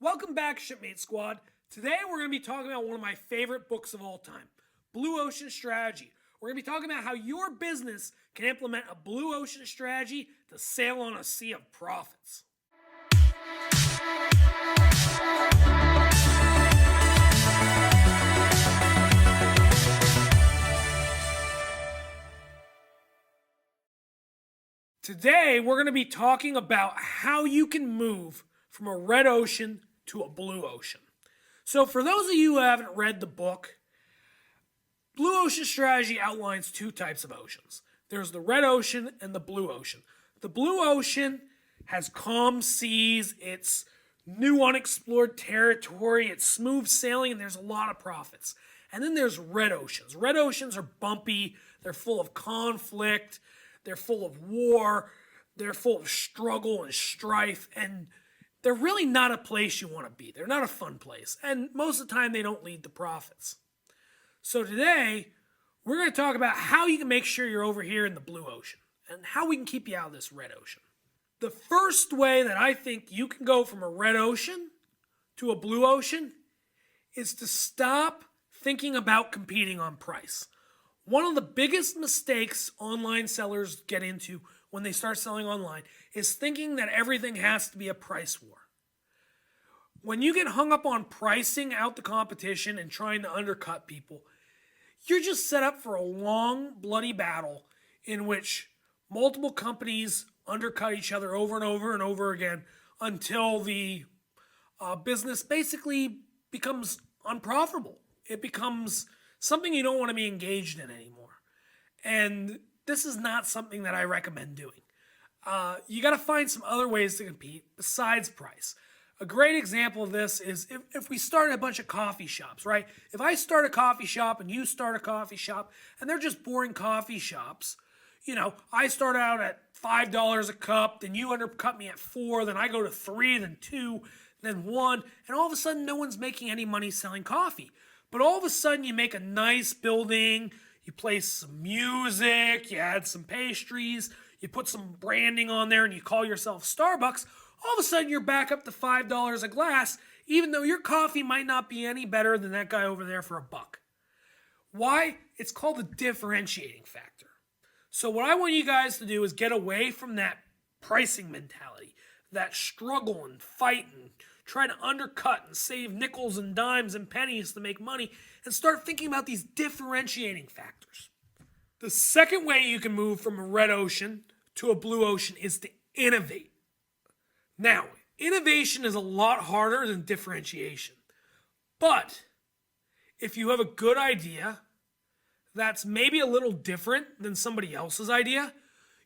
Welcome back, Shipmate Squad. Today we're going to be talking about one of my favorite books of all time, Blue Ocean Strategy. We're going to be talking about how your business can implement a blue ocean strategy to sail on a sea of profits. Today we're going to be talking about how you can move from a red ocean to a blue ocean. So for those of you who haven't read the book, Blue Ocean Strategy outlines two types of oceans. There's the red ocean and the blue ocean. The blue ocean has calm seas, it's new unexplored territory, it's smooth sailing, and there's a lot of profits. And then there's red oceans. Red oceans are bumpy, they're full of conflict, they're full of war, they're full of struggle and strife, and they're really not a place you want to be. They're not a fun place. And most of the time, they don't lead to profits. So today, we're going to talk about how you can make sure you're over here in the blue ocean and how we can keep you out of this red ocean. The first way that I think you can go from a red ocean to a blue ocean is to stop thinking about competing on price. One of the biggest mistakes online sellers get into when they start selling online is thinking that everything has to be a price war. When you get hung up on pricing out the competition and trying to undercut people, you're just set up for a long, bloody battle in which multiple companies undercut each other over and over and over again until the business basically becomes unprofitable. It becomes something you don't want to be engaged in anymore. And this is not something that I recommend doing. You got to find some other ways to compete besides price. A great example of this is if we started a bunch of coffee shops, right? If I start a coffee shop and you start a coffee shop and they're just boring coffee shops, I start out at $5 a cup, then you undercut me at $4, then I go to $3, then $2, then $1, and all of a sudden no one's making any money selling coffee. But all of a sudden you make a nice building, you play some music, you add some pastries, you put some branding on there and you call yourself Starbucks, all of a sudden you're back up to $5 a glass, even though your coffee might not be any better than that guy over there for $1. Why? It's called the differentiating factor. So what I want you guys to do is get away from that pricing mentality, that struggle and fight and try to undercut and save nickels and dimes and pennies to make money, and start thinking about these differentiating factors. The second way you can move from a red ocean to a blue ocean is to innovate. Now, innovation is a lot harder than differentiation. But if you have a good idea that's maybe a little different than somebody else's idea,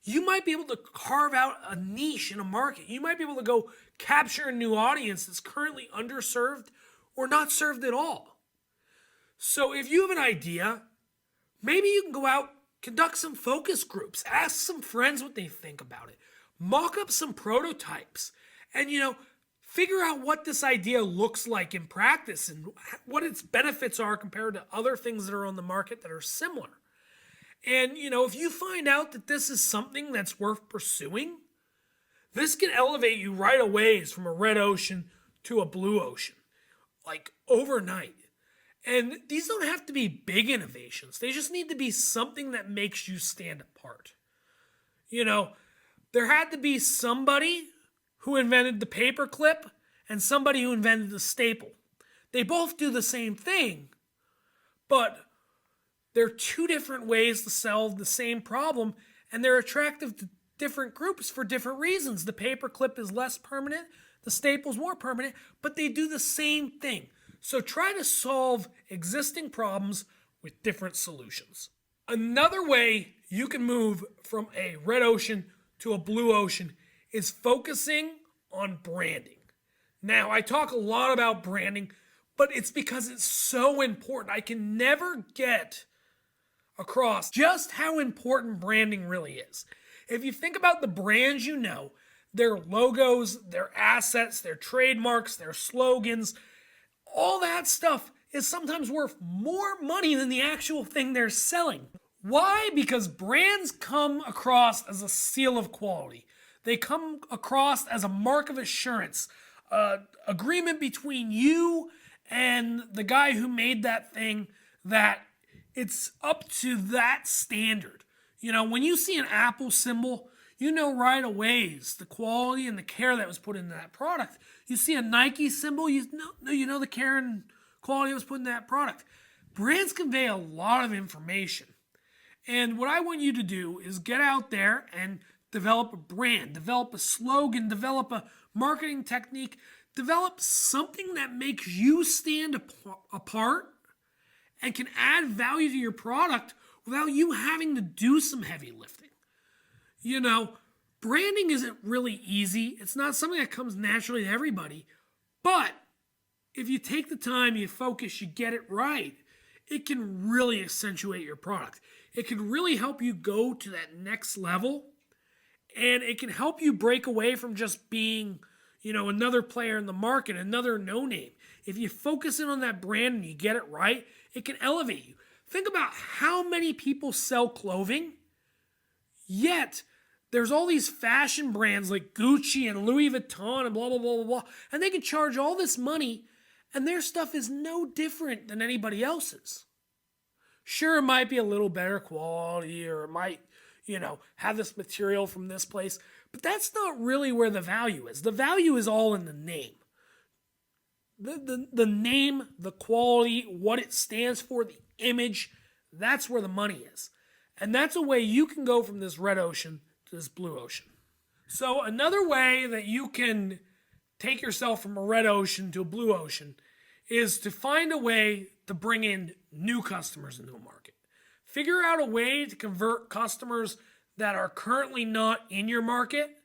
you might be able to carve out a niche in a market. You might be able to go capture a new audience that's currently underserved or not served at all. So if you have an idea, maybe you can go out, conduct some focus groups, ask some friends what they think about it, mock up some prototypes, and figure out what this idea looks like in practice and what its benefits are compared to other things that are on the market that are similar. And if you find out that this is something that's worth pursuing, this can elevate you right away from a red ocean to a blue ocean, like overnight. And these don't have to be big innovations. They just need to be something that makes you stand apart. There had to be somebody who invented the paperclip and somebody who invented the staple. They both do the same thing, but they're two different ways to solve the same problem, and they're attractive to different groups for different reasons. The paperclip is less permanent, the staple's more permanent, but they do the same thing. So try to solve existing problems with different solutions. Another way you can move from a red ocean to a blue ocean is focusing on branding. Now, I talk a lot about branding, but it's because it's so important. I can never get across just how important branding really is. If you think about the brands their logos, their assets, their trademarks, their slogans, all that stuff is sometimes worth more money than the actual thing they're selling. Why? Because brands come across as a seal of quality. They come across as a mark of assurance, agreement between you and the guy who made that thing that it's up to that standard. You know, when you see an Apple symbol, you know right away it's the quality and the care that was put into that product. You see a Nike symbol, you know the care and quality that was put in that product. Brands convey a lot of information. And what I want you to do is get out there and develop a brand, develop a slogan, develop a marketing technique, develop something that makes you stand apart and can add value to your product without you having to do some heavy lifting. You know, branding isn't really easy. It's not something that comes naturally to everybody. But if you take the time, you focus, you get it right, it can really accentuate your product. It can really help you go to that next level. And it can help you break away from just being, you know, another player in the market, another no-name. If you focus in on that brand and you get it right, it can elevate you. Think about how many people sell clothing, yet there's all these fashion brands like Gucci and Louis Vuitton and blah, blah, blah, blah, blah, and they can charge all this money, and their stuff is no different than anybody else's. Sure, it might be a little better quality, or it might, you know, have this material from this place, but that's not really where the value is. The value is all in the name. The name, the quality, what it stands for, the image, that's where the money is. And that's a way you can go from this red ocean to this blue ocean. So another way that you can take yourself from a red ocean to a blue ocean is to find a way to bring in new customers into a market. Figure out a way to convert customers that are currently not in your market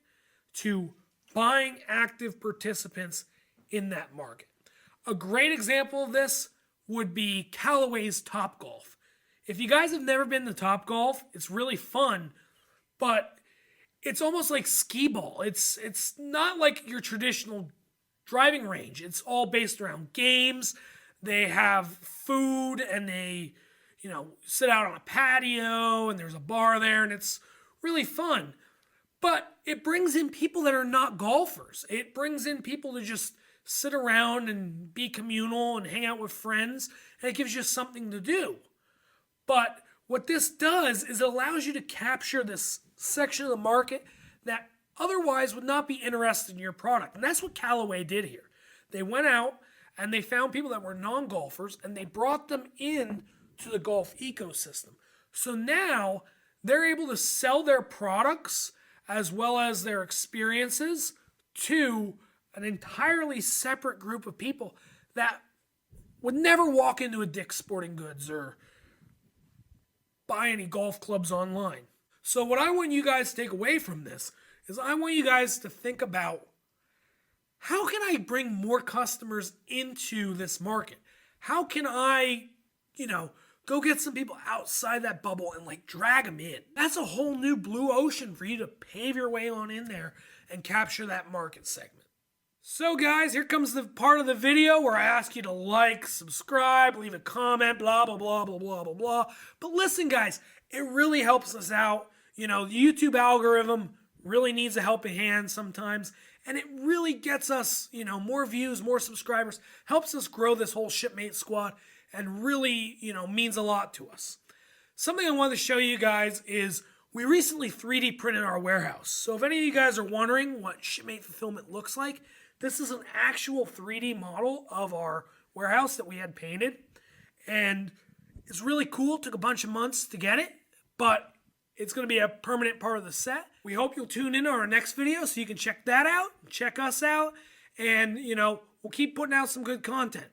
to buying active participants in that market. A great example of this would be Callaway's Topgolf. If you guys have never been to Topgolf, it's really fun, but it's almost like skee ball. It's not like your traditional driving range. It's all based around games. They have food and they, you know, sit out on a patio and there's a bar there and it's really fun. But it brings in people that are not golfers. It brings in people to just sit around and be communal and hang out with friends, and it gives you something to do. But what this does is it allows you to capture this section of the market that otherwise would not be interested in your product. And that's what Callaway did here. They went out and they found people that were non-golfers and they brought them in to the golf ecosystem. So now they're able to sell their products as well as their experiences to an entirely separate group of people that would never walk into a Dick's Sporting Goods or buy any golf clubs online. So what I want you guys to take away from this is I want you guys to think about, how can I bring more customers into this market? How can I, go get some people outside that bubble and drag them in? That's a whole new blue ocean for you to pave your way on in there and capture that market segment. So guys, here comes the part of the video where I ask you to like, subscribe, leave a comment, blah, blah, blah, blah, blah, blah, blah. But listen guys, it really helps us out. The YouTube algorithm really needs a helping hand sometimes. And it really gets us, more views, more subscribers, helps us grow this whole Shipmate squad, and really, means a lot to us. Something I wanted to show you guys is we recently 3D printed our warehouse. So if any of you guys are wondering what Shipmate fulfillment looks like, this is an actual 3D model of our warehouse that we had painted. And it's really cool. It took a bunch of months to get it, but it's going to be a permanent part of the set. We hope you'll tune in to our next video so you can check that out, check us out, and, we'll keep putting out some good content.